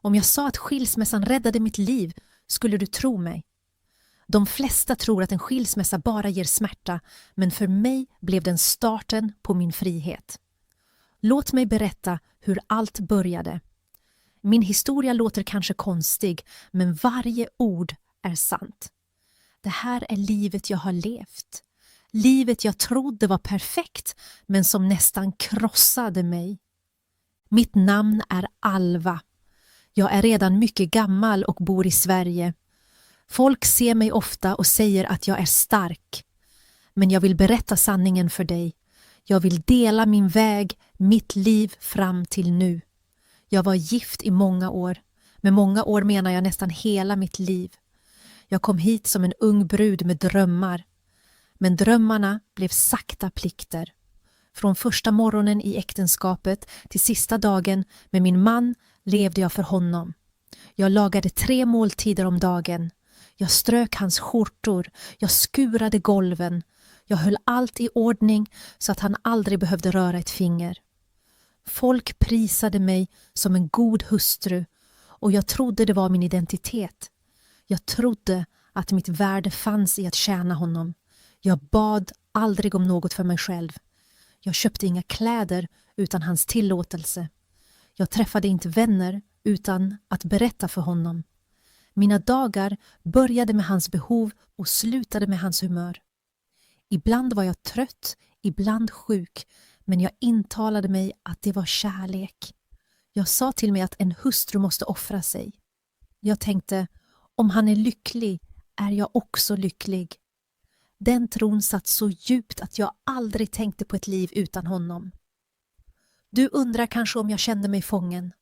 Om jag sa att skilsmässan räddade mitt liv, skulle du tro mig? De flesta tror att en skilsmässa bara ger smärta, men för mig blev den starten på min frihet. Låt mig berätta hur allt började. Min historia låter kanske konstig, men varje ord är sant. Det här är livet jag har levt. Livet jag trodde var perfekt, men som nästan krossade mig. Mitt namn är Alva. Jag är redan mycket gammal och bor i Sverige. Folk ser mig ofta och säger att jag är stark. Men jag vill berätta sanningen för dig. Jag vill dela min väg, mitt liv fram till nu. Jag var gift i många år. Med många år menar jag nästan hela mitt liv. Jag kom hit som en ung brud med drömmar. Men drömmarna blev sakta plikter. Från första morgonen i äktenskapet till sista dagen med min man levde jag för honom. Jag lagade 3 måltider om dagen. Jag strök hans skjortor. Jag skurade golven. Jag höll allt i ordning så att han aldrig behövde röra ett finger. Folk prisade mig som en god hustru och jag trodde det var min identitet. Jag trodde att mitt värde fanns i att tjäna honom. Jag bad aldrig om något för mig själv. Jag köpte inga kläder utan hans tillåtelse. Jag träffade inte vänner utan att berätta för honom. Mina dagar började med hans behov och slutade med hans humör. Ibland var jag trött, ibland sjuk, men jag intalade mig att det var kärlek. Jag sa till mig att en hustru måste offra sig. Jag tänkte, om han är lycklig är jag också lycklig. Den tron satt så djupt att jag aldrig tänkte på ett liv utan honom. Du undrar kanske om jag kände mig fången.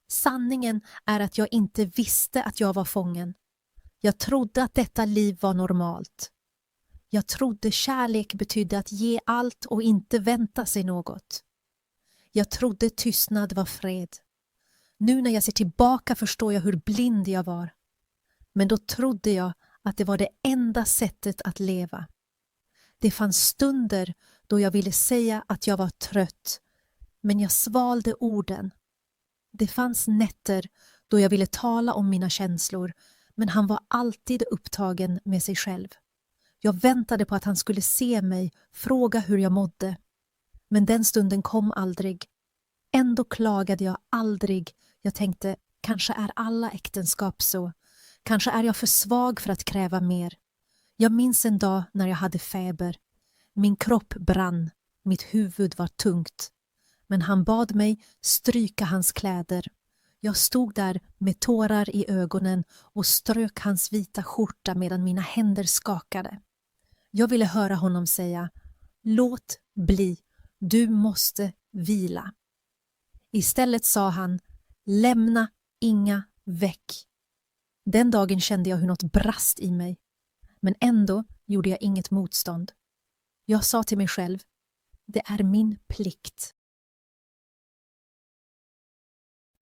Sanningen är att jag inte visste att jag var fången. Jag trodde att detta liv var normalt. Jag trodde kärlek betydde att ge allt och inte vänta sig något. Jag trodde tystnad var fred. Nu när jag ser tillbaka förstår jag hur blind jag var. Men då trodde jag att det var det enda sättet att leva. Det fanns stunder då jag ville säga att jag var trött, men jag svalde orden. Det fanns nätter då jag ville tala om mina känslor, men han var alltid upptagen med sig själv. Jag väntade på att han skulle se mig, fråga hur jag mådde. Men den stunden kom aldrig. Ändå klagade jag aldrig. Jag tänkte, kanske är alla äktenskap så. Kanske är jag för svag för att kräva mer. Jag minns en dag när jag hade feber. Min kropp brann. Mitt huvud var tungt. Men han bad mig stryka hans kläder. Jag stod där med tårar i ögonen och strök hans vita skjorta medan mina händer skakade. Jag ville höra honom säga, låt bli, du måste vila. Istället sa han, lämna inga väck. Den dagen kände jag hur något brast i mig, men ändå gjorde jag inget motstånd. Jag sa till mig själv, det är min plikt.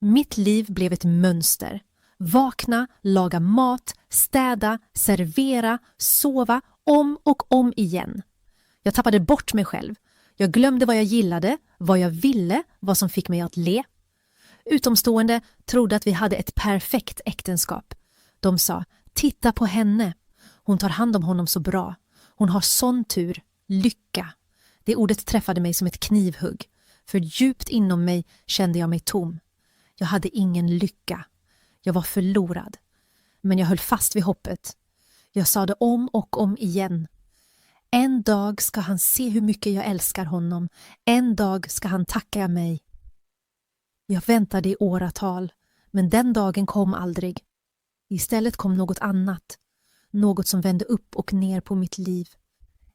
Mitt liv blev ett mönster. Vakna, laga mat, städa, servera, sova om och om igen. Jag tappade bort mig själv. Jag glömde vad jag gillade, vad jag ville, vad som fick mig att le. Utomstående trodde att vi hade ett perfekt äktenskap. De sa, titta på henne. Hon tar hand om honom så bra. Hon har sån tur, lycka. Det ordet träffade mig som ett knivhugg. För djupt inom mig kände jag mig tom. Jag hade ingen lycka. Jag var förlorad. Men jag höll fast vid hoppet. Jag sa det om och om igen. En dag ska han se hur mycket jag älskar honom. En dag ska han tacka mig. Jag väntade i åratal, men den dagen kom aldrig. Istället kom något annat. Något som vände upp och ner på mitt liv.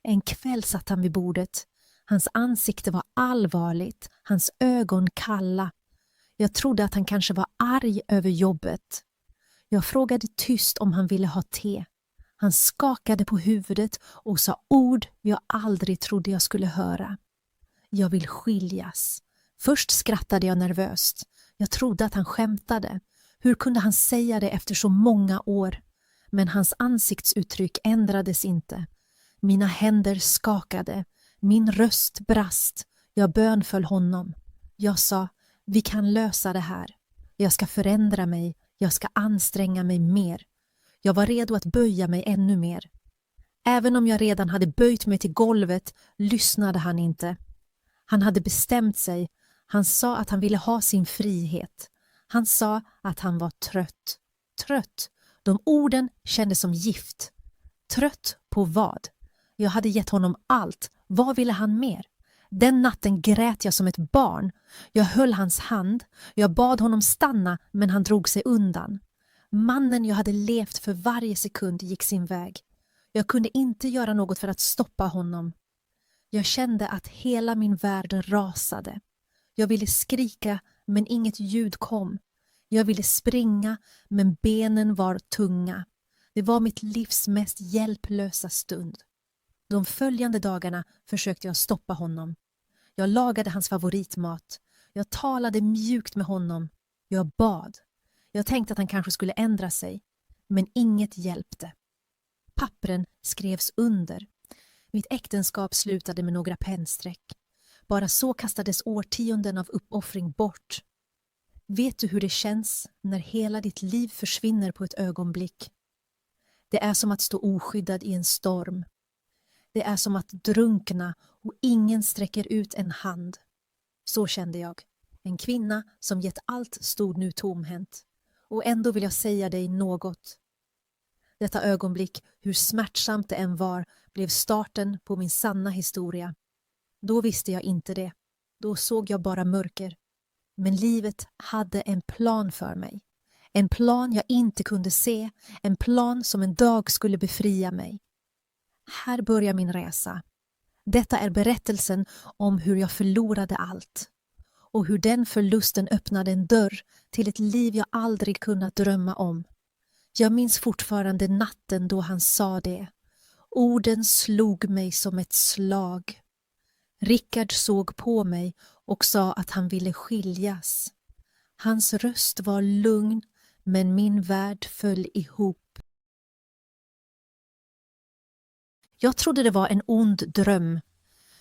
En kväll satt han vid bordet. Hans ansikte var allvarligt, hans ögon kalla. Jag trodde att han kanske var arg över jobbet. Jag frågade tyst om han ville ha te. Han skakade på huvudet och sa ord jag aldrig trodde jag skulle höra. Jag vill skiljas. Först skrattade jag nervöst. Jag trodde att han skämtade. Hur kunde han säga det efter så många år? Men hans ansiktsuttryck ändrades inte. Mina händer skakade. Min röst brast. Jag bönföll honom. Jag sa, vi kan lösa det här. Jag ska förändra mig. Jag ska anstränga mig mer. Jag var redo att böja mig ännu mer. Även om jag redan hade böjt mig till golvet lyssnade han inte. Han hade bestämt sig. Han sa att han ville ha sin frihet. Han sa att han var trött. Trött. De orden kändes som gift. Trött på vad? Jag hade gett honom allt. Vad ville han mer? Den natten grät jag som ett barn. Jag höll hans hand. Jag bad honom stanna, men han drog sig undan. Mannen jag hade levt för varje sekund gick sin väg. Jag kunde inte göra något för att stoppa honom. Jag kände att hela min värld rasade. Jag ville skrika, men inget ljud kom. Jag ville springa, men benen var tunga. Det var mitt livs mest hjälplösa stund. De följande dagarna försökte jag stoppa honom. Jag lagade hans favoritmat. Jag talade mjukt med honom. Jag bad. Jag tänkte att han kanske skulle ändra sig. Men inget hjälpte. Pappren skrevs under. Mitt äktenskap slutade med några pennstreck. Bara så kastades årtionden av uppoffring bort. Vet du hur det känns när hela ditt liv försvinner på ett ögonblick? Det är som att stå oskyddad i en storm. Det är som att drunkna och ingen sträcker ut en hand. Så kände jag. En kvinna som gett allt stod nu tomhänt. Och ändå vill jag säga dig något. Detta ögonblick, hur smärtsamt det än var, blev starten på min sanna historia. Då visste jag inte det. Då såg jag bara mörker. Men livet hade en plan för mig. En plan jag inte kunde se. En plan som en dag skulle befria mig. Här börjar min resa. Detta är berättelsen om hur jag förlorade allt. Och hur den förlusten öppnade en dörr till ett liv jag aldrig kunnat drömma om. Jag minns fortfarande natten då han sa det. Orden slog mig som ett slag. Rickard såg på mig och sa att han ville skiljas. Hans röst var lugn, men min värld föll ihop. Jag trodde det var en ond dröm.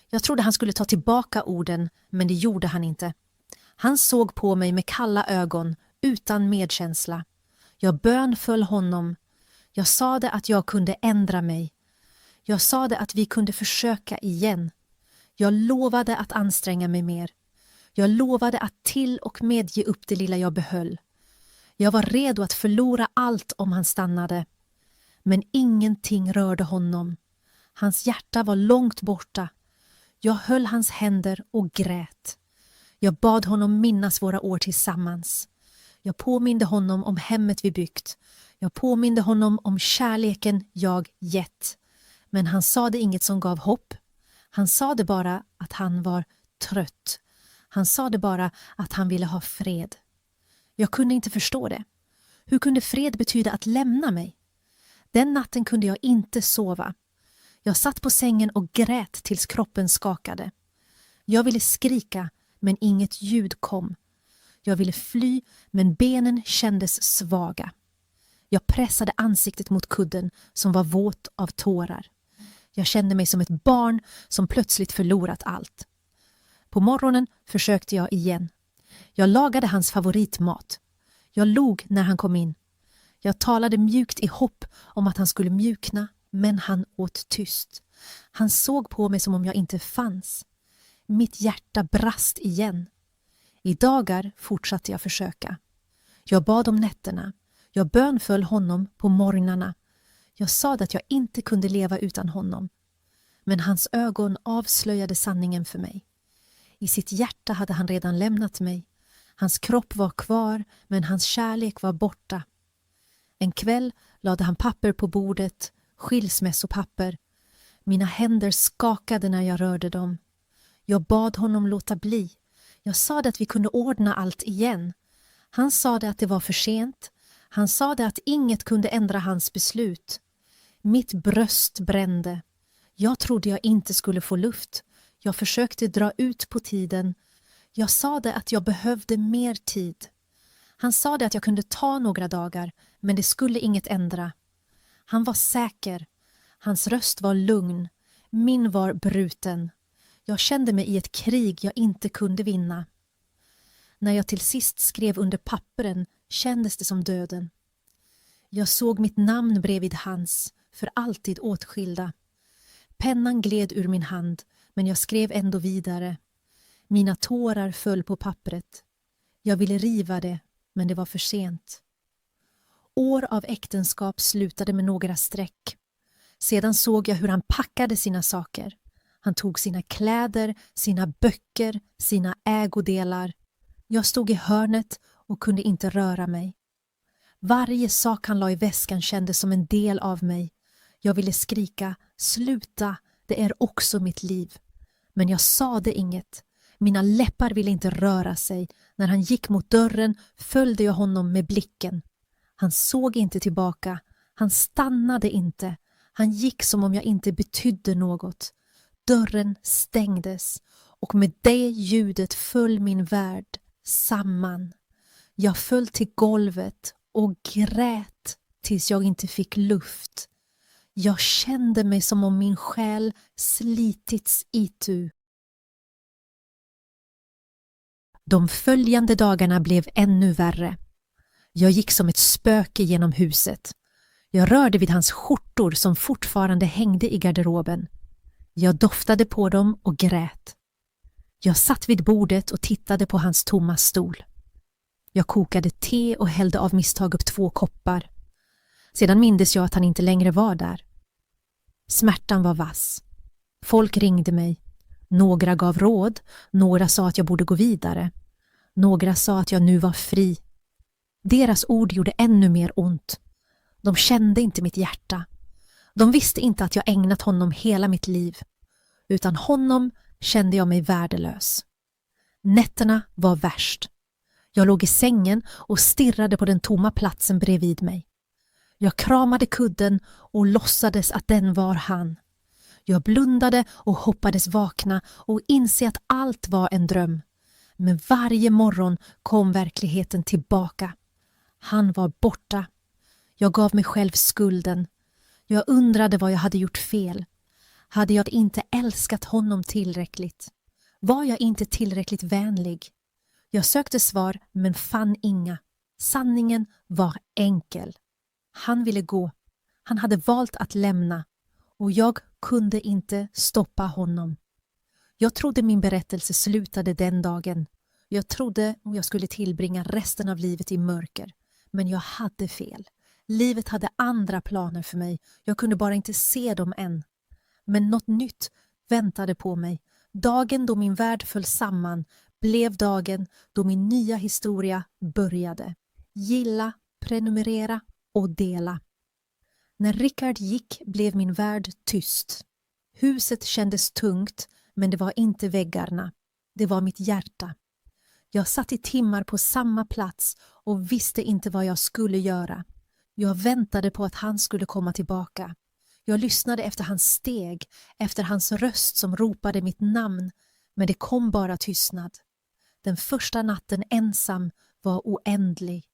Jag trodde han skulle ta tillbaka orden, men det gjorde han inte. Han såg på mig med kalla ögon, utan medkänsla. Jag bönföll honom. Jag sade att jag kunde ändra mig. Jag sade att vi kunde försöka igen. Jag lovade att anstränga mig mer. Jag lovade att till och med ge upp det lilla jag behöll. Jag var redo att förlora allt om han stannade. Men ingenting rörde honom. Hans hjärta var långt borta. Jag höll hans händer och grät. Jag bad honom minnas våra år tillsammans. Jag påminde honom om hemmet vi byggt. Jag påminde honom om kärleken jag gett. Men han sa det inget som gav hopp. Han sa det bara att han var trött. Han sa det bara att han ville ha fred. Jag kunde inte förstå det. Hur kunde fred betyda att lämna mig? Den natten kunde jag inte sova. Jag satt på sängen och grät tills kroppen skakade. Jag ville skrika, men inget ljud kom. Jag ville fly, men benen kändes svaga. Jag pressade ansiktet mot kudden som var våt av tårar. Jag kände mig som ett barn som plötsligt förlorat allt. På morgonen försökte jag igen. Jag lagade hans favoritmat. Jag log när han kom in. Jag talade mjukt i hopp om att han skulle mjukna, men han åt tyst. Han såg på mig som om jag inte fanns. Mitt hjärta brast igen. I dagar fortsatte jag försöka. Jag bad om nätterna. Jag bönföll honom på morgnarna. Jag sa att jag inte kunde leva utan honom. Men hans ögon avslöjade sanningen för mig. I sitt hjärta hade han redan lämnat mig. Hans kropp var kvar, men hans kärlek var borta. En kväll lade han papper på bordet, skilsmässopapper. Mina händer skakade när jag rörde dem. Jag bad honom låta bli. Jag sa att vi kunde ordna allt igen. Han sa att det var för sent. Han sa att inget kunde ändra hans beslut. Mitt bröst brände. Jag trodde jag inte skulle få luft. Jag försökte dra ut på tiden. Jag sa att jag behövde mer tid. Han sa att jag kunde ta några dagar, men det skulle inget ändra. Han var säker. Hans röst var lugn. Min var bruten. Jag kände mig i ett krig jag inte kunde vinna. När jag till sist skrev under papperen kändes det som döden. Jag såg mitt namn bredvid hans, för alltid åtskilda. Pennan gled ur min hand, men jag skrev ändå vidare. Mina tårar föll på pappret. Jag ville riva det, men det var för sent. År av äktenskap slutade med några streck. Sedan såg jag hur han packade sina saker. Han tog sina kläder, sina böcker, sina ägodelar. Jag stod i hörnet och kunde inte röra mig. Varje sak han la i väskan kändes som en del av mig. Jag ville skrika, sluta, det är också mitt liv. Men jag sade inget. Mina läppar ville inte röra sig. När han gick mot dörren följde jag honom med blicken. Han såg inte tillbaka. Han stannade inte. Han gick som om jag inte betydde något. Dörren stängdes och med det ljudet föll min värld samman. Jag föll till golvet och grät tills jag inte fick luft. Jag kände mig som om min själ slitits itu. De följande dagarna blev ännu värre. Jag gick som ett spöke genom huset. Jag rörde vid hans skjortor som fortfarande hängde i garderoben. Jag doftade på dem och grät. Jag satt vid bordet och tittade på hans tomma stol. Jag kokade te och hällde av misstag upp 2 koppar. Sedan mindes jag att han inte längre var där. Smärtan var vass. Folk ringde mig. Några gav råd, några sa att jag borde gå vidare. Några sa att jag nu var fri. Deras ord gjorde ännu mer ont. De kände inte mitt hjärta. De visste inte att jag ägnat honom hela mitt liv. Utan honom kände jag mig värdelös. Nätterna var värst. Jag låg i sängen och stirrade på den tomma platsen bredvid mig. Jag kramade kudden och låtsades att den var han. Jag blundade och hoppades vakna och inse att allt var en dröm. Men varje morgon kom verkligheten tillbaka. Han var borta. Jag gav mig själv skulden. Jag undrade vad jag hade gjort fel. Hade jag inte älskat honom tillräckligt? Var jag inte tillräckligt vänlig? Jag sökte svar men fann inga. Sanningen var enkel. Han ville gå. Han hade valt att lämna. Och jag kunde inte stoppa honom. Jag trodde min berättelse slutade den dagen. Jag trodde jag skulle tillbringa resten av livet i mörker. Men jag hade fel. Livet hade andra planer för mig. Jag kunde bara inte se dem än. Men något nytt väntade på mig. Dagen då min värld föll samman blev dagen då min nya historia började. Gilla, prenumerera och dela. När Rickard gick blev min värld tyst. Huset kändes tungt, men det var inte väggarna. Det var mitt hjärta. Jag satt i timmar på samma plats och visste inte vad jag skulle göra. Jag väntade på att han skulle komma tillbaka. Jag lyssnade efter hans steg, efter hans röst som ropade mitt namn, men det kom bara tystnad. Den första natten ensam var oändlig.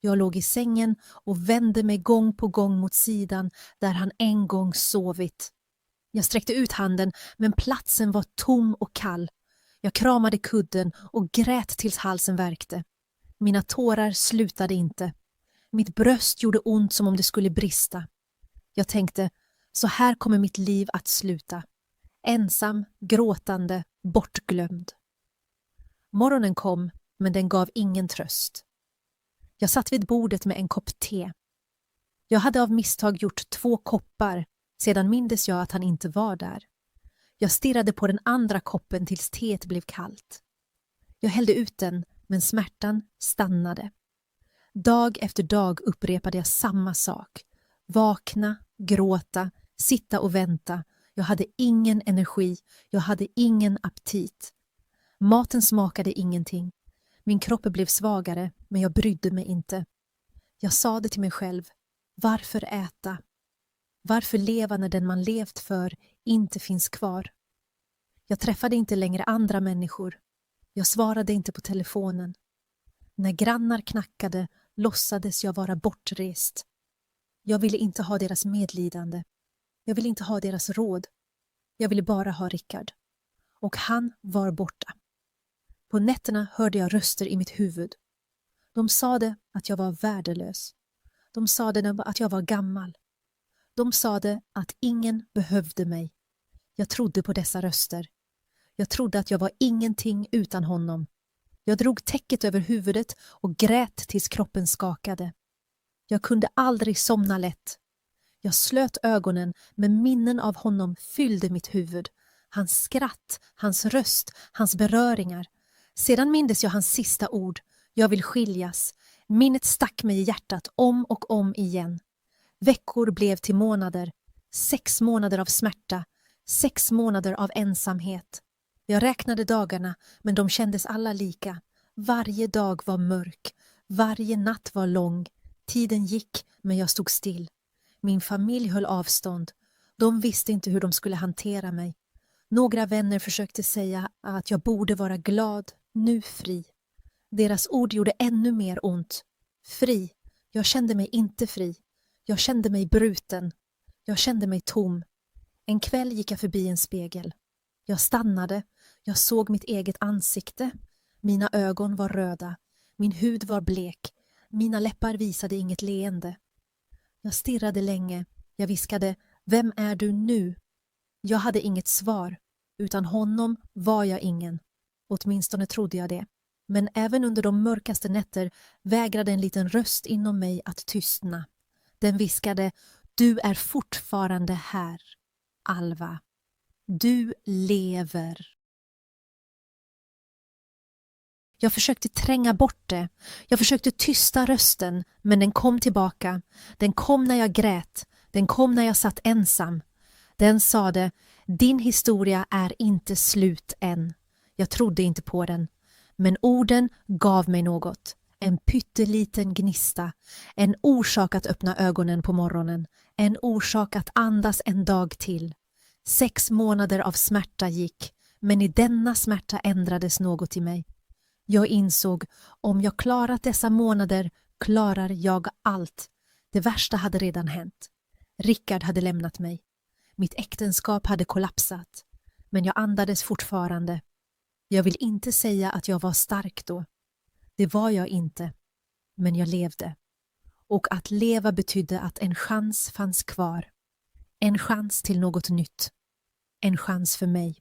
Jag låg i sängen och vände mig gång på gång mot sidan där han en gång sovit. Jag sträckte ut handen, men platsen var tom och kall. Jag kramade kudden och grät tills halsen värkte. Mina tårar slutade inte. Mitt bröst gjorde ont som om det skulle brista. Jag tänkte, så här kommer mitt liv att sluta. Ensam, gråtande, bortglömd. Morgonen kom, men den gav ingen tröst. Jag satt vid bordet med en kopp te. Jag hade av misstag gjort 2 koppar, sedan mindes jag att han inte var där. Jag stirrade på den andra koppen tills teet blev kallt. Jag hällde ut den, men smärtan stannade. Dag efter dag upprepade jag samma sak. Vakna, gråta, sitta och vänta. Jag hade ingen energi, jag hade ingen aptit. Maten smakade ingenting. Min kropp blev svagare, men jag brydde mig inte. Jag sa det till mig själv. Varför äta? Varför leva när den man levt för inte finns kvar? Jag träffade inte längre andra människor. Jag svarade inte på telefonen. När grannar knackade låtsades jag vara bortrest. Jag ville inte ha deras medlidande. Jag ville inte ha deras råd. Jag ville bara ha Rickard. Och han var borta. På nätterna hörde jag röster i mitt huvud. De sade att jag var värdelös. De sade att jag var gammal. De sade att ingen behövde mig. Jag trodde på dessa röster. Jag trodde att jag var ingenting utan honom. Jag drog täcket över huvudet och grät tills kroppen skakade. Jag kunde aldrig somna lätt. Jag slöt ögonen, men minnen av honom fyllde mitt huvud. Hans skratt, hans röst, hans beröringar. Sedan mindes jag hans sista ord. Jag vill skiljas. Minnet stack mig i hjärtat om och om igen. Veckor blev till månader. 6 månader av smärta. 6 månader av ensamhet. Jag räknade dagarna, men de kändes alla lika. Varje dag var mörk. Varje natt var lång. Tiden gick, men jag stod still. Min familj höll avstånd. De visste inte hur de skulle hantera mig. Några vänner försökte säga att jag borde vara glad, nu fri. Deras ord gjorde ännu mer ont. Fri. Jag kände mig inte fri. Jag kände mig bruten. Jag kände mig tom. En kväll gick jag förbi en spegel. Jag stannade. Jag såg mitt eget ansikte. Mina ögon var röda. Min hud var blek. Mina läppar visade inget leende. Jag stirrade länge. Jag viskade, vem är du nu? Jag hade inget svar. Utan honom var jag ingen. Åtminstone trodde jag det. Men även under de mörkaste nätter vägrade en liten röst inom mig att tystna. Den viskade, du är fortfarande här, Alva. Du lever. Jag försökte tränga bort det. Jag försökte tysta rösten, men den kom tillbaka. Den kom när jag grät. Den kom när jag satt ensam. Den sade, din historia är inte slut än. Jag trodde inte på den. Men orden gav mig något. En pytteliten gnista. En orsak att öppna ögonen på morgonen. En orsak att andas en dag till. 6 månader av smärta gick. Men i denna smärta ändrades något i mig. Jag insåg, om jag klarat dessa månader klarar jag allt. Det värsta hade redan hänt. Rickard hade lämnat mig. Mitt äktenskap hade kollapsat. Men jag andades fortfarande. Jag vill inte säga att jag var stark då. Det var jag inte. Men jag levde. Och att leva betydde att en chans fanns kvar. En chans till något nytt. En chans för mig.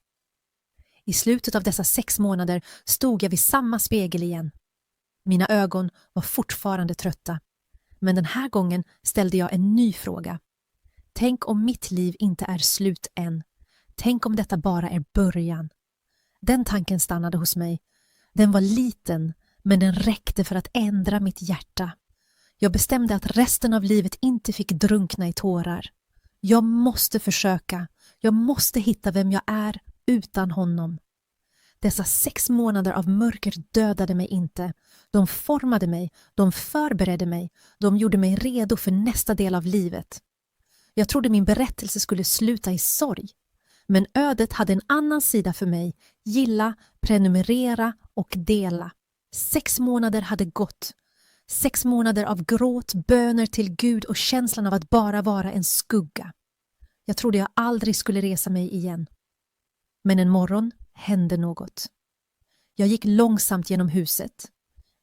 I slutet av dessa 6 månader stod jag vid samma spegel igen. Mina ögon var fortfarande trötta. Men den här gången ställde jag en ny fråga. Tänk om mitt liv inte är slut än. Tänk om detta bara är början. Den tanken stannade hos mig. Den var liten, men den räckte för att ändra mitt hjärta. Jag bestämde att resten av livet inte fick drunkna i tårar. Jag måste försöka. Jag måste hitta vem jag är utan honom. Dessa 6 månader av mörker dödade mig inte. De formade mig, de förberedde mig, de gjorde mig redo för nästa del av livet. Jag trodde min berättelse skulle sluta i sorg. Men ödet hade en annan sida för mig. Gilla, prenumerera och dela. 6 månader hade gått. 6 månader av gråt, böner till Gud och känslan av att bara vara en skugga. Jag trodde jag aldrig skulle resa mig igen. Men en morgon hände något. Jag gick långsamt genom huset.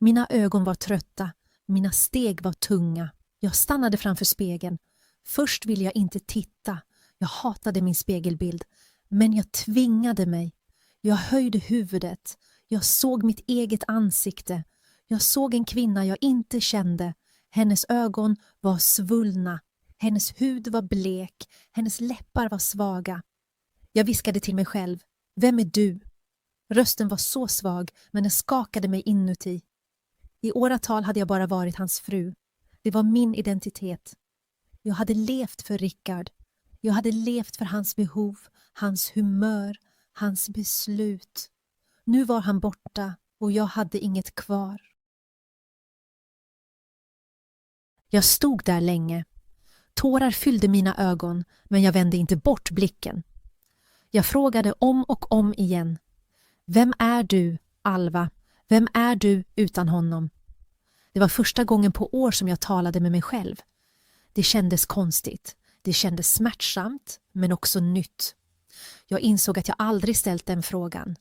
Mina ögon var trötta. Mina steg var tunga. Jag stannade framför spegeln. Först ville jag inte titta. Jag hatade min spegelbild. Men jag tvingade mig. Jag höjde huvudet. Jag såg mitt eget ansikte. Jag såg en kvinna jag inte kände. Hennes ögon var svullna. Hennes hud var blek. Hennes läppar var svaga. Jag viskade till mig själv. Vem är du? Rösten var så svag, men den skakade mig inuti. I åratal hade jag bara varit hans fru. Det var min identitet. Jag hade levt för Rickard. Jag hade levt för hans behov, hans humör, hans beslut. Nu var han borta och jag hade inget kvar. Jag stod där länge. Tårar fyllde mina ögon, men jag vände inte bort blicken. Jag frågade om och om igen. Vem är du, Alva? Vem är du utan honom? Det var första gången på år som jag talade med mig själv. Det kändes konstigt. Det kändes smärtsamt, men också nytt. Jag insåg att jag aldrig ställt den frågan.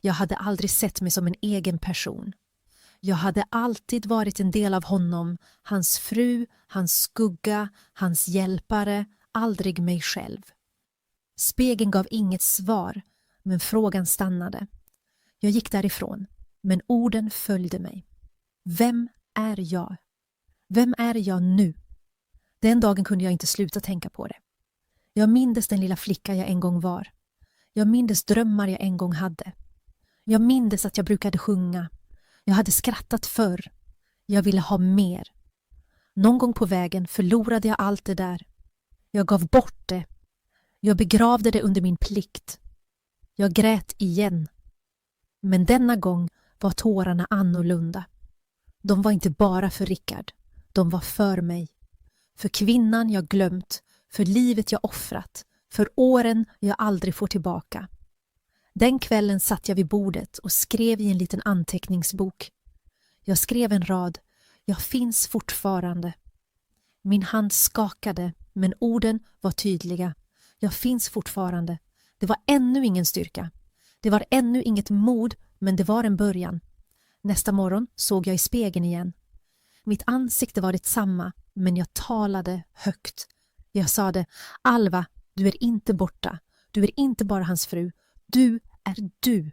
Jag hade aldrig sett mig som en egen person. Jag hade alltid varit en del av honom, hans fru, hans skugga, hans hjälpare, aldrig mig själv. Spegeln gav inget svar, men frågan stannade. Jag gick därifrån, men orden följde mig. Vem är jag? Vem är jag nu? Den dagen kunde jag inte sluta tänka på det. Jag mindes den lilla flicka jag en gång var. Jag mindes drömmar jag en gång hade. Jag mindes att jag brukade sjunga. Jag hade skrattat förr. Jag ville ha mer. Någon gång på vägen förlorade jag allt det där. Jag gav bort det. Jag begravde det under min plikt. Jag grät igen. Men denna gång var tårarna annorlunda. De var inte bara för Rickard. De var för mig. För kvinnan jag glömt. För livet jag offrat. För åren jag aldrig får tillbaka. Den kvällen satt jag vid bordet och skrev i en liten anteckningsbok. Jag skrev en rad. Jag finns fortfarande. Min hand skakade, men orden var tydliga. Jag finns fortfarande. Det var ännu ingen styrka. Det var ännu inget mod, men det var en början. Nästa morgon såg jag i spegeln igen. Mitt ansikte var detsamma, men jag talade högt. Jag sade, Alva, du är inte borta. Du är inte bara hans fru. Du är du.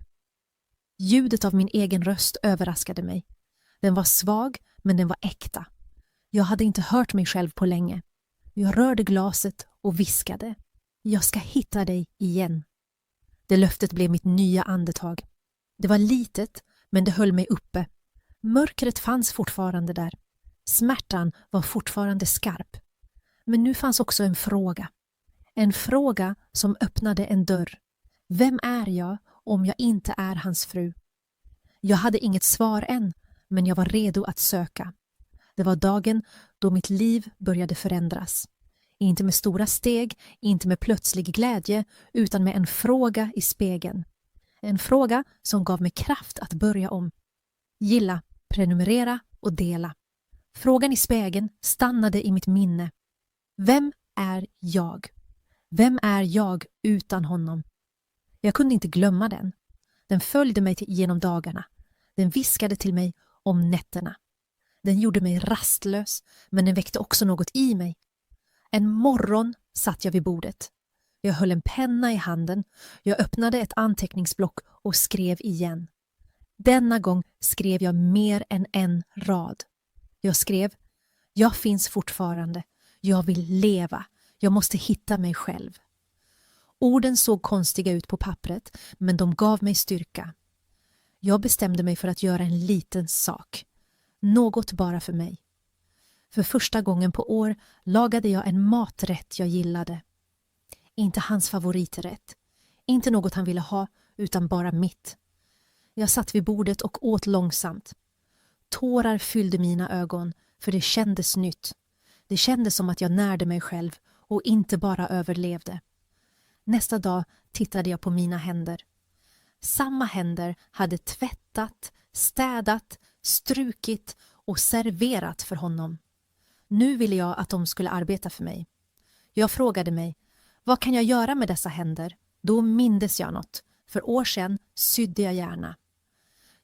Ljudet av min egen röst överraskade mig. Den var svag, men den var äkta. Jag hade inte hört mig själv på länge. Jag rörde glaset och viskade. Jag ska hitta dig igen. Det löftet blev mitt nya andetag. Det var litet, men det höll mig uppe. Mörkret fanns fortfarande där. Smärtan var fortfarande skarp. Men nu fanns också en fråga. En fråga som öppnade en dörr. Vem är jag om jag inte är hans fru? Jag hade inget svar än, men jag var redo att söka. Det var dagen då mitt liv började förändras. Inte med stora steg, inte med plötslig glädje, utan med en fråga i spegeln. En fråga som gav mig kraft att börja om. Gilla, prenumerera och dela. Frågan i spegeln stannade i mitt minne. Vem är jag? Vem är jag utan honom? Jag kunde inte glömma den. Den följde mig genom dagarna. Den viskade till mig om nätterna. Den gjorde mig rastlös, men den väckte också något i mig. En morgon satt jag vid bordet. Jag höll en penna i handen. Jag öppnade ett anteckningsblock och skrev igen. Denna gång skrev jag mer än en rad. Jag skrev, jag finns fortfarande. Jag vill leva. Jag måste hitta mig själv. Orden såg konstiga ut på pappret, men de gav mig styrka. Jag bestämde mig för att göra en liten sak. Något bara för mig. För första gången på år lagade jag en maträtt jag gillade. Inte hans favoriträtt. Inte något han ville ha, utan bara mitt. Jag satt vid bordet och åt långsamt. Tårar fyllde mina ögon, för det kändes nytt. Det kändes som att jag närde mig själv och inte bara överlevde. Nästa dag tittade jag på mina händer. Samma händer hade tvättat, städat, strukit och serverat för honom. Nu ville jag att de skulle arbeta för mig. Jag frågade mig, vad kan jag göra med dessa händer? Då mindes jag något. För år sedan sydde jag gärna.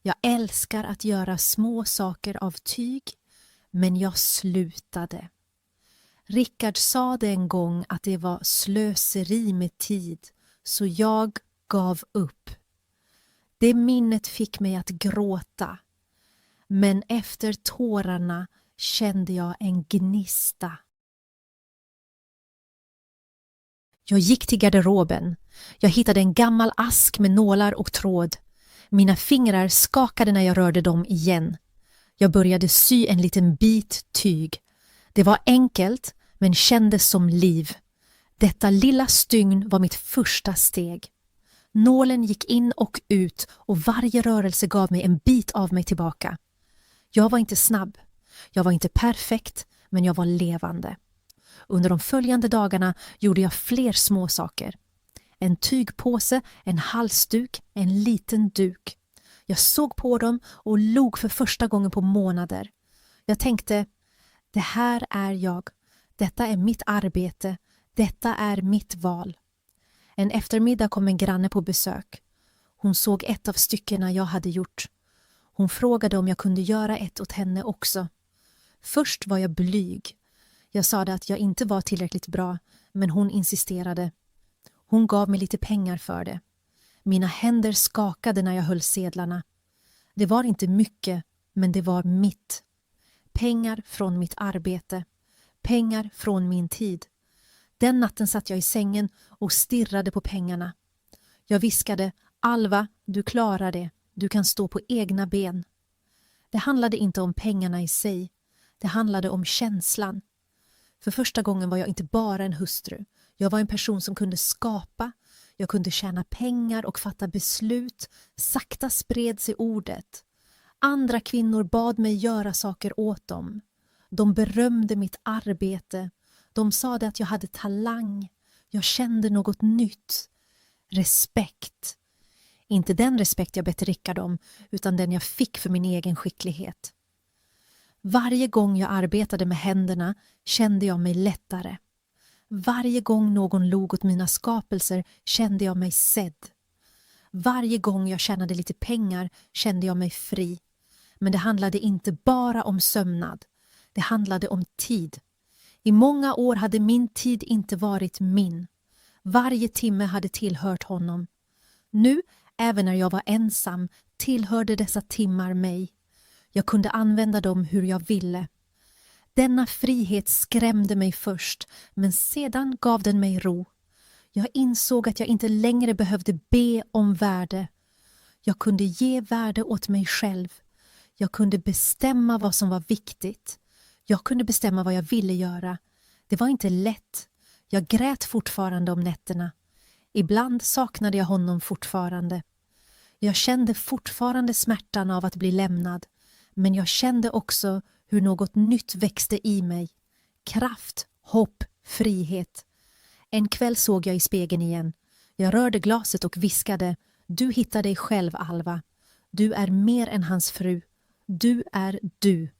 Jag älskar att göra små saker av tyg, men jag slutade. Rickard sa det en gång att det var slöseri med tid, så jag gav upp. Det minnet fick mig att gråta, men efter tårarna kände jag en gnista. Jag gick till garderoben. Jag hittade en gammal ask med nålar och tråd. Mina fingrar skakade när jag rörde dem igen. Jag började sy en liten bit tyg. Det var enkelt, men kändes som liv. Detta lilla stygn var mitt första steg. Nålen gick in och ut och varje rörelse gav mig en bit av mig tillbaka. Jag var inte snabb. Jag var inte perfekt, men jag var levande. Under de följande dagarna gjorde jag fler små saker. En tygpåse, en halsduk, en liten duk. Jag såg på dem och log för första gången på månader. Jag tänkte, det här är jag. Detta är mitt arbete. Detta är mitt val. En eftermiddag kom en granne på besök. Hon såg ett av styckena jag hade gjort. Hon frågade om jag kunde göra ett åt henne också. Först var jag blyg. Jag sa att jag inte var tillräckligt bra, men hon insisterade. Hon gav mig lite pengar för det. Mina händer skakade när jag höll sedlarna. Det var inte mycket, men det var mitt. Pengar från mitt arbete. Pengar från min tid. Den natten satt jag i sängen och stirrade på pengarna. Jag viskade, Alva, du klarar det. Du kan stå på egna ben. Det handlade inte om pengarna i sig. Det handlade om känslan. För första gången var jag inte bara en hustru. Jag var en person som kunde skapa. Jag kunde tjäna pengar och fatta beslut. Sakta spred sig ordet. Andra kvinnor bad mig göra saker åt dem. De berömde mitt arbete. De sa att jag hade talang. Jag kände något nytt. Respekt. Inte den respekt jag bett Rickard om, utan den jag fick för min egen skicklighet. Varje gång jag arbetade med händerna kände jag mig lättare. Varje gång någon log åt mina skapelser kände jag mig sedd. Varje gång jag tjänade lite pengar kände jag mig fri. Men det handlade inte bara om sömnad. Det handlade om tid. I många år hade min tid inte varit min. Varje timme hade tillhört honom. Nu, även när jag var ensam, tillhörde dessa timmar mig. Jag kunde använda dem hur jag ville. Denna frihet skrämde mig först, men sedan gav den mig ro. Jag insåg att jag inte längre behövde be om värde. Jag kunde ge värde åt mig själv. Jag kunde bestämma vad som var viktigt. Jag kunde bestämma vad jag ville göra. Det var inte lätt. Jag grät fortfarande om nätterna. Ibland saknade jag honom fortfarande. Jag kände fortfarande smärtan av att bli lämnad. Men jag kände också hur något nytt växte i mig. Kraft, hopp, frihet. En kväll såg jag i spegeln igen. Jag rörde glaset och viskade, du hittar dig själv, Alva. Du är mer än hans fru. Du är du.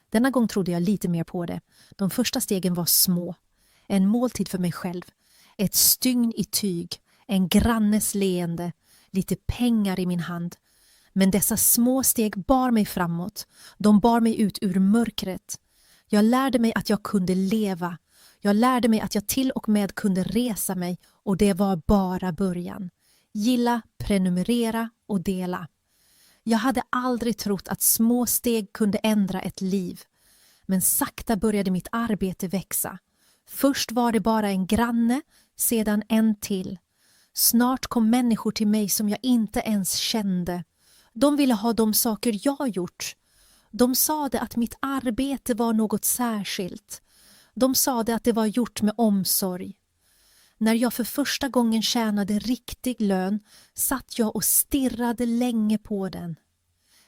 Denna gång trodde jag lite mer på det. De första stegen var små. En måltid för mig själv. Ett stygn i tyg. En grannes leende. Lite pengar i min hand. Men dessa små steg bar mig framåt. De bar mig ut ur mörkret. Jag lärde mig att jag kunde leva. Jag lärde mig att jag till och med kunde resa mig. Och det var bara början. Gilla, prenumerera och dela. Jag hade aldrig trott att små steg kunde ändra ett liv. Men sakta började mitt arbete växa. Först var det bara en granne, sedan en till. Snart kom människor till mig som jag inte ens kände. De ville ha de saker jag gjort. De sade att mitt arbete var något särskilt. De sade att det var gjort med omsorg. När jag för första gången tjänade riktig lön satt jag och stirrade länge på den.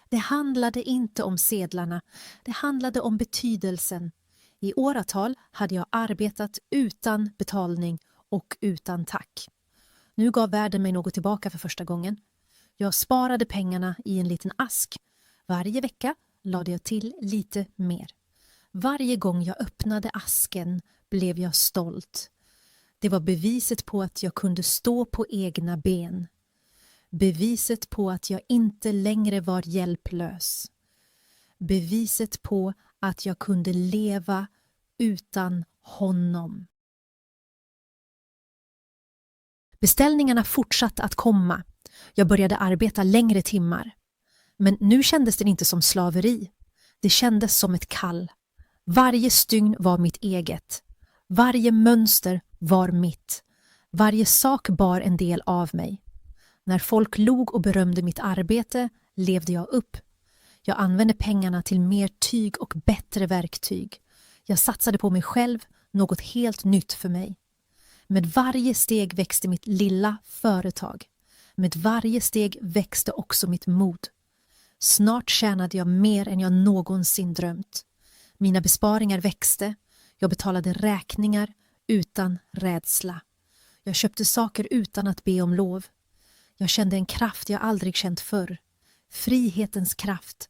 Det handlade inte om sedlarna, det handlade om betydelsen. I åratal hade jag arbetat utan betalning och utan tack. Nu gav världen mig något tillbaka för första gången. Jag sparade pengarna i en liten ask. Varje vecka lade jag till lite mer. Varje gång jag öppnade asken blev jag stolt. Det var beviset på att jag kunde stå på egna ben. Beviset på att jag inte längre var hjälplös. Beviset på att jag kunde leva utan honom. Beställningarna fortsatte att komma. Jag började arbeta längre timmar. Men nu kändes det inte som slaveri. Det kändes som ett kall. Varje stygn var mitt eget. Varje mönster var mitt. Varje sak bar en del av mig. När folk log och berömde mitt arbete levde jag upp. Jag använde pengarna till mer tyg och bättre verktyg. Jag satsade på mig själv, något helt nytt för mig. Med varje steg växte mitt lilla företag. Med varje steg växte också mitt mod. Snart tjänade jag mer än jag någonsin drömt. Mina besparingar växte. Jag betalade räkningar utan rädsla. Jag köpte saker utan att be om lov. Jag kände en kraft jag aldrig känt förr. Frihetens kraft.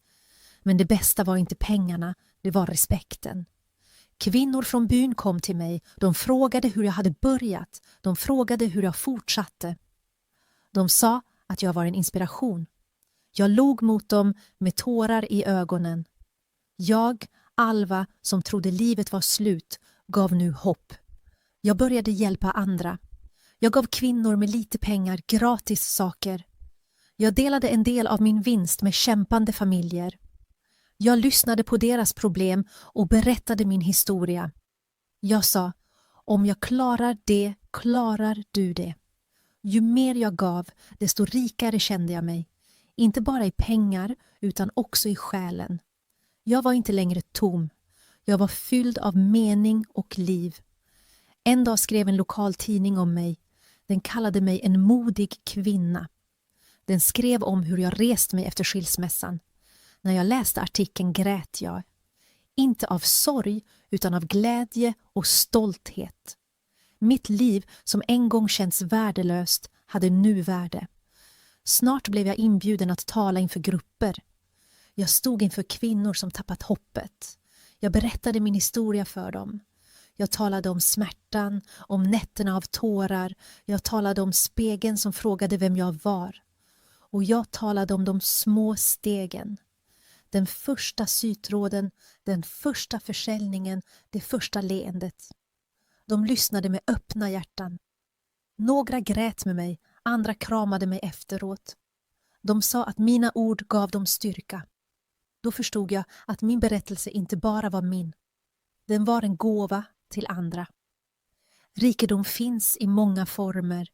Men det bästa var inte pengarna, det var respekten. Kvinnor från byn kom till mig. De frågade hur jag hade börjat. De frågade hur jag fortsatte. De sa att jag var en inspiration. Jag log mot dem med tårar i ögonen. Jag, Alva, som trodde livet var slut, gav nu hopp. Jag började hjälpa andra. Jag gav kvinnor med lite pengar gratis saker. Jag delade en del av min vinst med kämpande familjer. Jag lyssnade på deras problem och berättade min historia. Jag sa, om jag klarar det, klarar du det. Ju mer jag gav, desto rikare kände jag mig. Inte bara i pengar, utan också i själen. Jag var inte längre tom. Jag var fylld av mening och liv. En dag skrev en lokal tidning om mig. Den kallade mig en modig kvinna. Den skrev om hur jag rest mig efter skilsmässan. När jag läste artikeln grät jag. Inte av sorg, utan av glädje och stolthet. Mitt liv, som en gång känns värdelöst, hade nu värde. Snart blev jag inbjuden att tala inför grupper. Jag stod inför kvinnor som tappat hoppet. Jag berättade min historia för dem. Jag talade om smärtan, om nätterna av tårar. Jag talade om spegeln som frågade vem jag var. Och jag talade om de små stegen. Den första sytråden, den första försäljningen, det första leendet. De lyssnade med öppna hjärtan. Några grät med mig, andra kramade mig efteråt. De sa att mina ord gav dem styrka. Då förstod jag att min berättelse inte bara var min. Den var en gåva till andra. Rikedom finns i många former.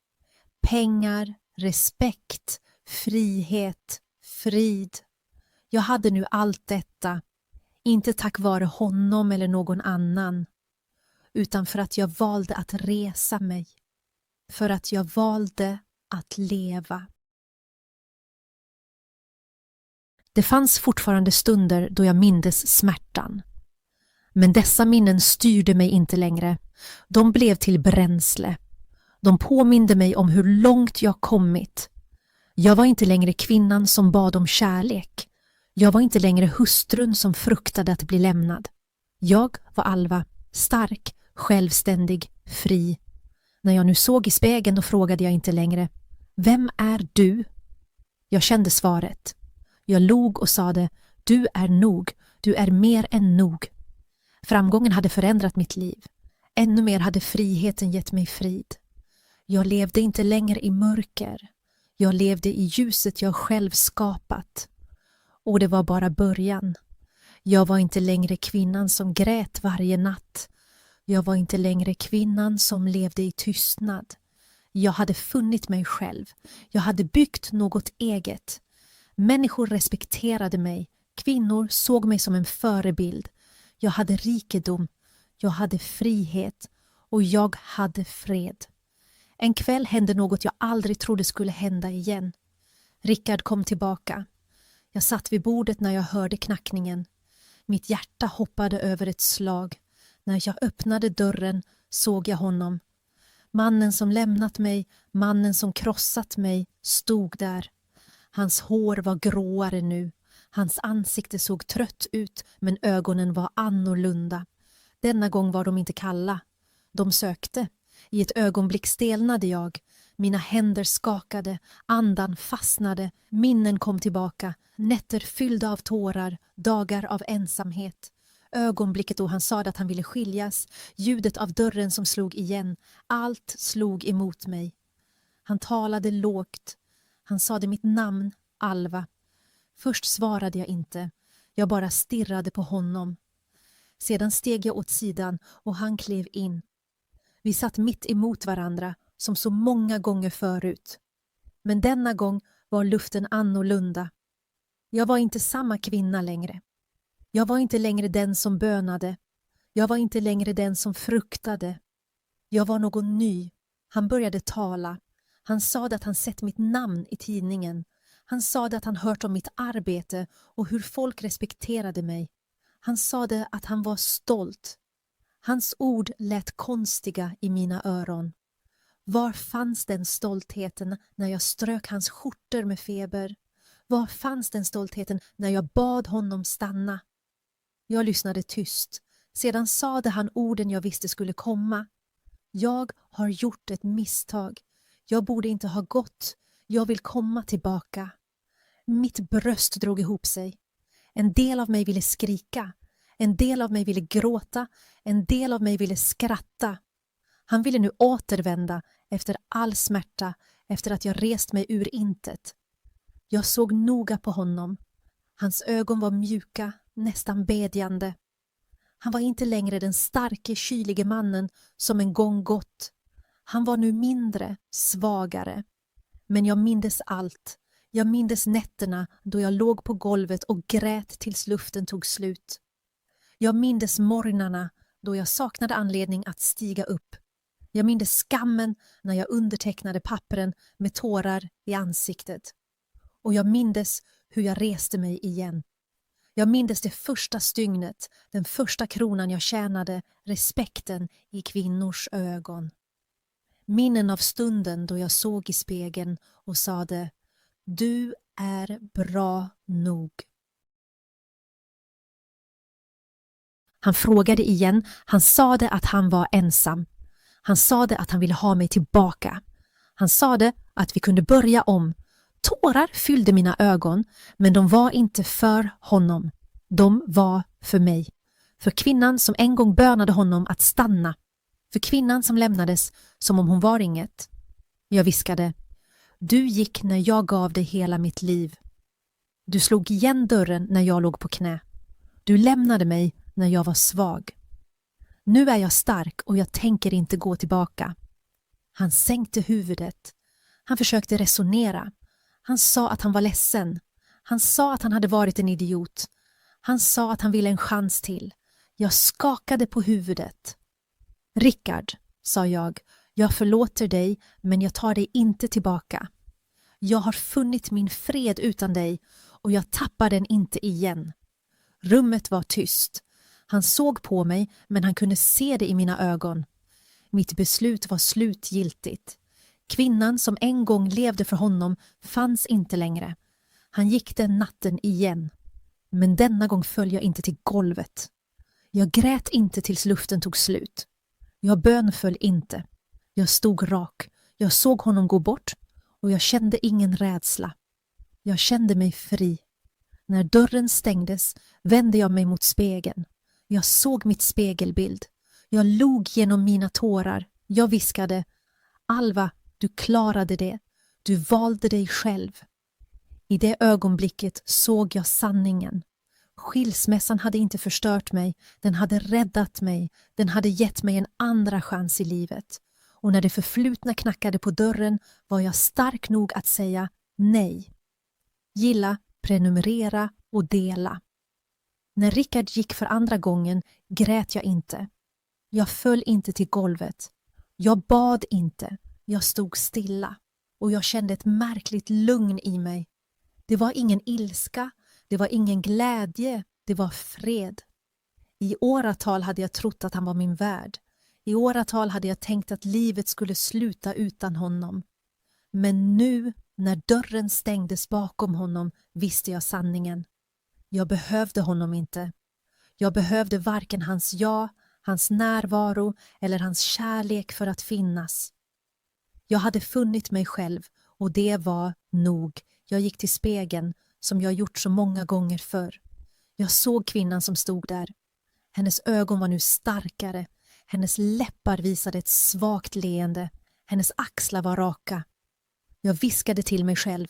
Pengar, respekt, frihet, frid. Jag hade nu allt detta, inte tack vare honom eller någon annan, utan för att jag valde att resa mig. För att jag valde att leva. Det fanns fortfarande stunder då jag mindes smärtan. Men dessa minnen styrde mig inte längre. De blev till bränsle. De påminde mig om hur långt jag kommit. Jag var inte längre kvinnan som bad om kärlek. Jag var inte längre hustrun som fruktade att bli lämnad. Jag var Alva, stark, självständig, fri. När jag nu såg i spegeln då frågade jag inte längre, vem är du? Jag kände svaret. Jag log och sade, du är nog, du är mer än nog. Framgången hade förändrat mitt liv. Ännu mer hade friheten gett mig frid. Jag levde inte längre i mörker. Jag levde i ljuset jag själv skapat. Och det var bara början. Jag var inte längre kvinnan som grät varje natt. Jag var inte längre kvinnan som levde i tystnad. Jag hade funnit mig själv. Jag hade byggt något eget. Människor respekterade mig. Kvinnor såg mig som en förebild. Jag hade rikedom. Jag hade frihet. Och jag hade fred. En kväll hände något jag aldrig trodde skulle hända igen. Rickard kom tillbaka. Jag satt vid bordet när jag hörde knackningen. Mitt hjärta hoppade över ett slag. När jag öppnade dörren såg jag honom. Mannen som lämnat mig, mannen som krossat mig, stod där. Hans hår var gråare nu. Hans ansikte såg trött ut, men ögonen var annorlunda. Denna gång var de inte kalla. De sökte. I ett ögonblick stelnade jag. Mina händer skakade, andan fastnade, minnen kom tillbaka, nätter fyllda av tårar, dagar av ensamhet. Ögonblicket då han sa att han ville skiljas, ljudet av dörren som slog igen, allt slog emot mig. Han talade lågt. Han sade mitt namn, Alva. Först svarade jag inte. Jag bara stirrade på honom. Sedan steg jag åt sidan och han klev in. Vi satt mitt emot varandra som så många gånger förut. Men denna gång var luften annorlunda. Jag var inte samma kvinna längre. Jag var inte längre den som bönade. Jag var inte längre den som fruktade. Jag var någon ny. Han började tala. Han sa att han sett mitt namn i tidningen. Han sa att han hört om mitt arbete och hur folk respekterade mig. Han sa att han var stolt. Hans ord lät konstiga i mina öron. Var fanns den stoltheten när jag strök hans skjortor med feber? Var fanns den stoltheten när jag bad honom stanna? Jag lyssnade tyst. Sedan sade han orden jag visste skulle komma. Jag har gjort ett misstag. Jag borde inte ha gått. Jag vill komma tillbaka. Mitt bröst drog ihop sig. En del av mig ville skrika. En del av mig ville gråta. En del av mig ville skratta. Han ville nu återvända efter all smärta, efter att jag rest mig ur intet. Jag såg noga på honom. Hans ögon var mjuka, nästan bedjande. Han var inte längre den starke, kylige mannen som en gång gått. Han var nu mindre, svagare. Men jag mindes allt. Jag mindes nätterna då jag låg på golvet och grät tills luften tog slut. Jag mindes morgnarna då jag saknade anledning att stiga upp. Jag mindes skammen när jag undertecknade pappren med tårar i ansiktet. Och jag mindes hur jag reste mig igen. Jag mindes det första stygnet, den första kronan jag tjänade, respekten i kvinnors ögon. Minnen av stunden då jag såg i spegeln och sade: du är bra nog. Han frågade igen. Han sade att han var ensam. Han sade att han ville ha mig tillbaka. Han sade att vi kunde börja om. Tårar fyllde mina ögon, men de var inte för honom. De var för mig. För kvinnan som en gång bönade honom att stanna. För kvinnan som lämnades som om hon var inget. Jag viskade: du gick när jag gav dig hela mitt liv. Du slog igen dörren när jag låg på knä. Du lämnade mig när jag var svag. Nu är jag stark och jag tänker inte gå tillbaka. Han sänkte huvudet. Han försökte resonera. Han sa att han var ledsen. Han sa att han hade varit en idiot. Han sa att han ville en chans till. Jag skakade på huvudet. Rickard, sa jag förlåter dig, men jag tar dig inte tillbaka. Jag har funnit min fred utan dig och jag tappar den inte igen. Rummet var tyst. Han såg på mig, men han kunde se det i mina ögon. Mitt beslut var slutgiltigt. Kvinnan som en gång levde för honom fanns inte längre. Han gick den natten igen. Men denna gång föll jag inte till golvet. Jag grät inte tills luften tog slut. Jag bönföll inte. Jag stod rak. Jag såg honom gå bort och jag kände ingen rädsla. Jag kände mig fri. När dörren stängdes vände jag mig mot spegeln. Jag såg mitt spegelbild. Jag log genom mina tårar. Jag viskade: Alva, du klarade det. Du valde dig själv. I det ögonblicket såg jag sanningen. Skilsmässan hade inte förstört mig. Den hade räddat mig. Den hade gett mig en andra chans i livet. Och när det förflutna knackade på dörren var jag stark nog att säga nej. Gilla, prenumerera och dela. När Rickard gick för andra gången grät jag inte. Jag föll inte till golvet. Jag bad inte. Jag stod stilla. Och jag kände ett märkligt lugn i mig. Det var ingen ilska. Det var ingen glädje. Det var fred. I åratal hade jag trott att han var min värd. I åratal hade jag tänkt att livet skulle sluta utan honom. Men nu, när dörren stängdes bakom honom, visste jag sanningen. Jag behövde honom inte. Jag behövde varken hans ja, hans närvaro eller hans kärlek för att finnas. Jag hade funnit mig själv och det var nog. Jag gick till spegeln som jag gjort så många gånger förr. Jag såg kvinnan som stod där. Hennes ögon var nu starkare. Hennes läppar visade ett svagt leende. Hennes axlar var raka. Jag viskade till mig själv: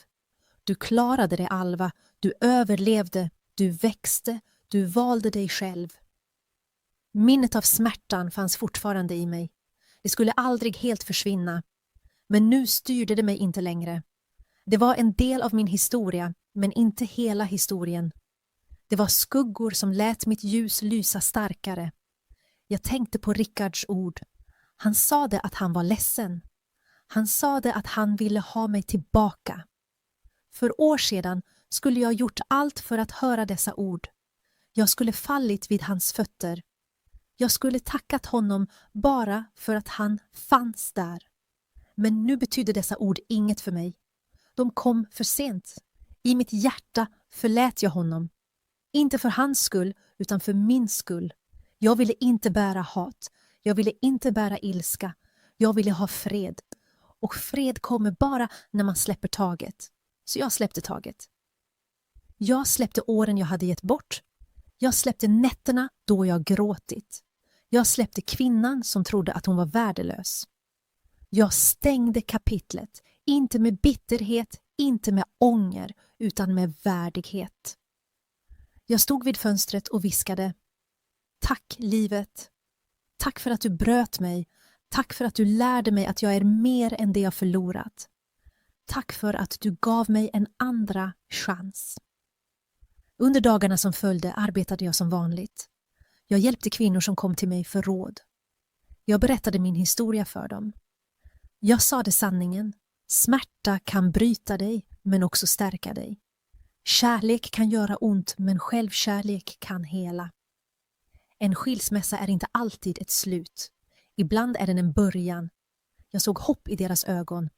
du klarade det, Alva. Du överlevde. Du växte. Du valde dig själv. Minnet av smärtan fanns fortfarande i mig. Det skulle aldrig helt försvinna. Men nu styrde det mig inte längre. Det var en del av min historia, men inte hela historien. Det var skuggor som lät mitt ljus lysa starkare. Jag tänkte på Rickards ord. Han sade att han var ledsen. Han sade att han ville ha mig tillbaka. För år sedan skulle jag gjort allt för att höra dessa ord. Jag skulle fallit vid hans fötter. Jag skulle tackat honom bara för att han fanns där. Men nu betydde dessa ord inget för mig. De kom för sent. I mitt hjärta förlät jag honom. Inte för hans skull, utan för min skull. Jag ville inte bära hat. Jag ville inte bära ilska. Jag ville ha fred. Och fred kommer bara när man släpper taget. Så jag släppte taget. Jag släppte åren jag hade gett bort. Jag släppte nätterna då jag gråtit. Jag släppte kvinnan som trodde att hon var värdelös. Jag stängde kapitlet, inte med bitterhet, inte med ånger, utan med värdighet. Jag stod vid fönstret och viskade: tack livet. Tack för att du bröt mig. Tack för att du lärde mig att jag är mer än det jag förlorat. Tack för att du gav mig en andra chans. Under dagarna som följde arbetade jag som vanligt. Jag hjälpte kvinnor som kom till mig för råd. Jag berättade min historia för dem. Jag sade sanningen. Smärta kan bryta dig, men också stärka dig. Kärlek kan göra ont, men självkärlek kan hela. En skilsmässa är inte alltid ett slut. Ibland är den en början. Jag såg hopp i deras ögon.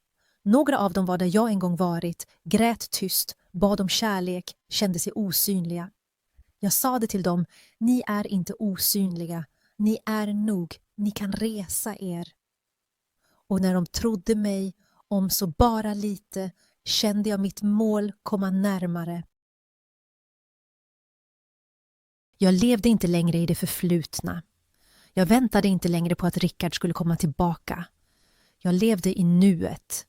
Några av dem var där jag en gång varit, grät tyst, bad om kärlek, kände sig osynliga. Jag sa det till dem: ni är inte osynliga. Ni är nog. Ni kan resa er. Och när de trodde mig, om så bara lite, kände jag mitt mål komma närmare. Jag levde inte längre i det förflutna. Jag väntade inte längre på att Rickard skulle komma tillbaka. Jag levde i nuet.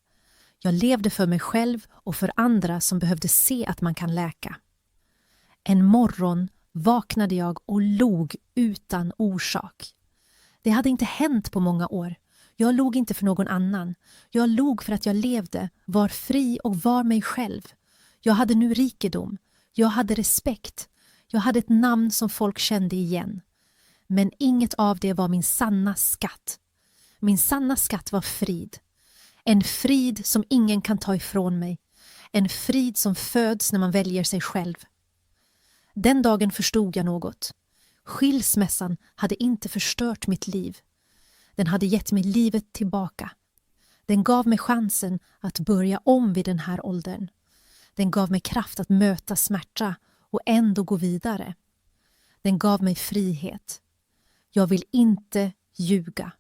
Jag levde för mig själv och för andra som behövde se att man kan läka. En morgon vaknade jag och log utan orsak. Det hade inte hänt på många år. Jag log inte för någon annan. Jag log för att jag levde, var fri och var mig själv. Jag hade nu rikedom. Jag hade respekt. Jag hade ett namn som folk kände igen. Men inget av det var min sanna skatt. Min sanna skatt var frid. En frid som ingen kan ta ifrån mig. En frid som föds när man väljer sig själv. Den dagen förstod jag något. Skilsmässan hade inte förstört mitt liv. Den hade gett mig livet tillbaka. Den gav mig chansen att börja om vid den här åldern. Den gav mig kraft att möta smärta och ändå gå vidare. Den gav mig frihet. Jag vill inte ljuga.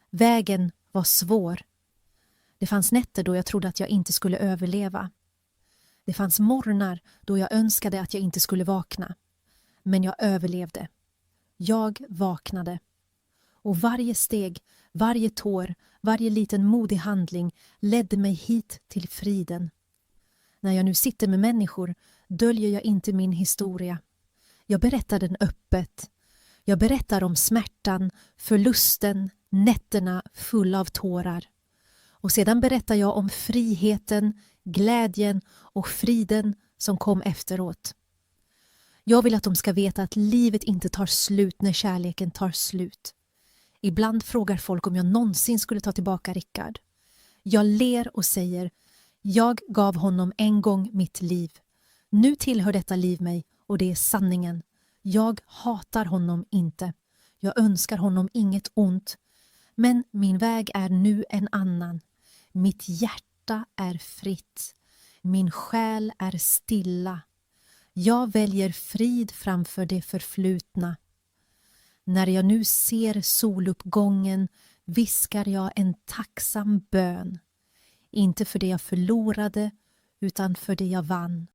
Vägen var svår. Det fanns nätter då jag trodde att jag inte skulle överleva. Det fanns morgnar då jag önskade att jag inte skulle vakna. Men jag överlevde. Jag vaknade. Och varje steg, varje tår, varje liten modig handling ledde mig hit till friden. När jag nu sitter med människor döljer jag inte min historia. Jag berättar den öppet. Jag berättar om smärtan, förlusten, nätterna fulla av tårar. Och sedan berättar jag om friheten, glädjen och friden som kom efteråt. Jag vill att de ska veta att livet inte tar slut när kärleken tar slut. Ibland frågar folk om jag någonsin skulle ta tillbaka Rickard. Jag ler och säger: jag gav honom en gång mitt liv. Nu tillhör detta liv mig och det är sanningen. Jag hatar honom inte. Jag önskar honom inget ont. Men min väg är nu en annan. Mitt hjärta är fritt. Min själ är stilla. Jag väljer frid framför det förflutna. När jag nu ser soluppgången viskar jag en tacksam bön. Inte för det jag förlorade utan för det jag vann.